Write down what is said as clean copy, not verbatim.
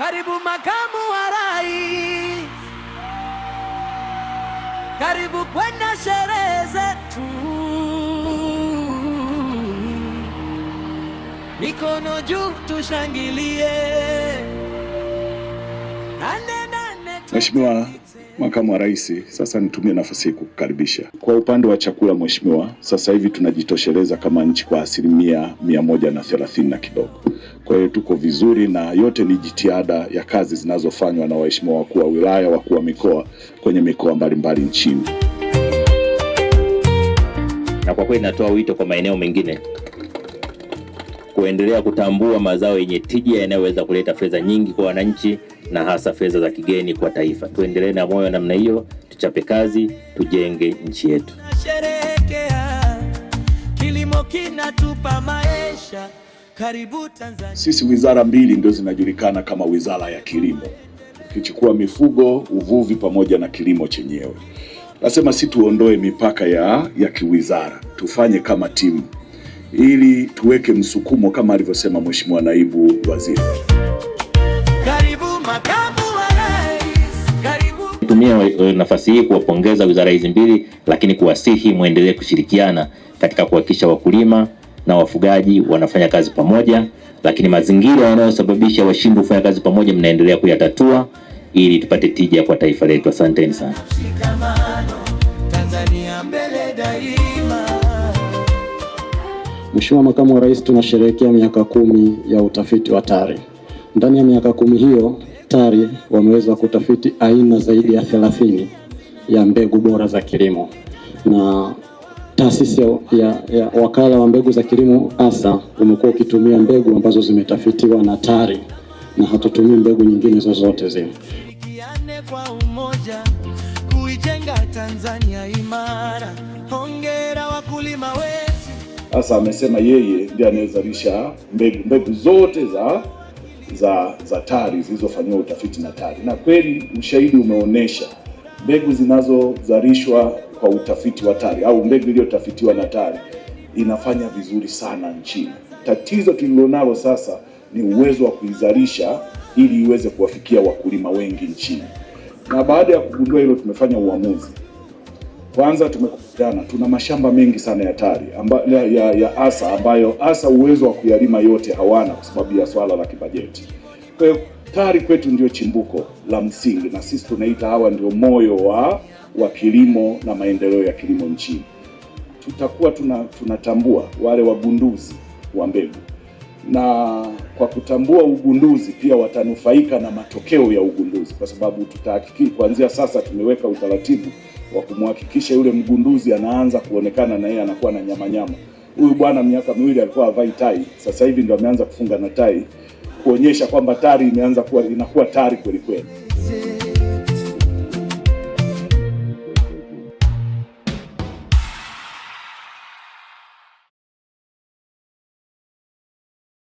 Karibu makamu wa rais, karibu kwenye sherehe zetu. Mikono juu tushangilie. Mheshimiwa Makamu wa Rais, sasa nitumie nafasi hii kukukaribisha. Kwa upande wa chakula Mheshimiwa, sasa hivi tunajitosheleza kama nchi kwa 130 na kidogo. Kwa hiyo tuko vizuri, na yote ni jitihada ya kazi zinazofanywa na waheshimiwa wakuu wa wilaya, wakuu wa mikoa kwenye mikoa mbalimbali nchini. Na kwa kweli natoa wito kwa maeneo mengine kuendelea kutambua mazao yenye tija yanayoweza kuleta fedha nyingi kwa wananchi na hasa fedha za kigeni kwa taifa. Tuendelee na moyo namna hiyo, tuchape kazi, tujenge nchi yetu. Kilimo kinatupa maisha. Karibu Tanzania. Sisi wizara mbili ndio zinajulikana kama wizara ya kilimo, ukichukua mifugo, uvuvi pamoja na kilimo chenyewe. Nasema si tuondoe mipaka ya kiwizara, tufanye kama timu ili tuweke msukumo kama alivyosema Mheshimiwa Naibu Waziri. Karibu makamu wa rais, karibu. Nitumie nafasi hii kuwapongeza wizara hizi mbili, lakini kuwasihi muendelee kushirikiana katika kuhakikisha wakulima na wafugaji wanafanya kazi pamoja, lakini mazingira yanayosababisha washindwe kufanya kazi pamoja mnaendelea kuyatatua ili tupate tija kwa taifa letu. Asanteni sana. Tanzania mbele daima. Mheshimiwa Makamu wa Rais, tunasherehekea miaka 10 ya utafiti wa TARI. Ndani ya miaka 10 hiyo, TARI wameweza kutafiti aina zaidi ya 30 ya mbegu bora za kilimo, na taasisi ya wakala wa mbegu za kilimo ASA umekuwa ukitumia mbegu ambazo zimetafitiwa na TARI na hatutumii mbegu nyingine zozote zile. Kwa umoja kuijenga Tanzania imara. Hongera wakulima wetu. Sasa amesema yeye ndiye anayezalisha mbegu zote za TARI zilizofanywa utafiti na TARI, na kweli ushahidi umeonyesha mbegu zinazozalishwa kwa utafiti wa TARI au mbegu iliyotafitiwa na TARI inafanya vizuri sana nchini. Tatizo tulilonalo sasa ni uwezo wa kuizalisha ili iweze kuwafikia wakulima wengi nchini. Na baada ya kugundua hilo, tumefanya uamuzi. Kwanza tumekutana, tuna mashamba mengi sana ya TARI ya ASA ambayo ASA uwezo wa kuyalima yote hawana kwa sababu ya swala la kibajeti. Kwa hiyo TARI kwetu ndio chimbuko la msingi, na sisi tunaita hawa ndio moyo wa kilimo na maendeleo ya kilimo nchini. Tutakuwa tunatambua wale wagunduzi wa mbegu, na kwa kutambua ugunduzi pia watanufaika na matokeo ya ugunduzi, kwa sababu tutahakikisha kuanzia sasa tumeweka utaratibu wa kumhakikisha yule mgunduzi anaanza kuonekana na yeye anakuwa na nyama. Huyu bwana miaka 2 alikuwa havai tai, sasa hivi ndio ameanza kufunga na tai, kuonyesha kwamba TARI inakuwa TARI kweli kweli.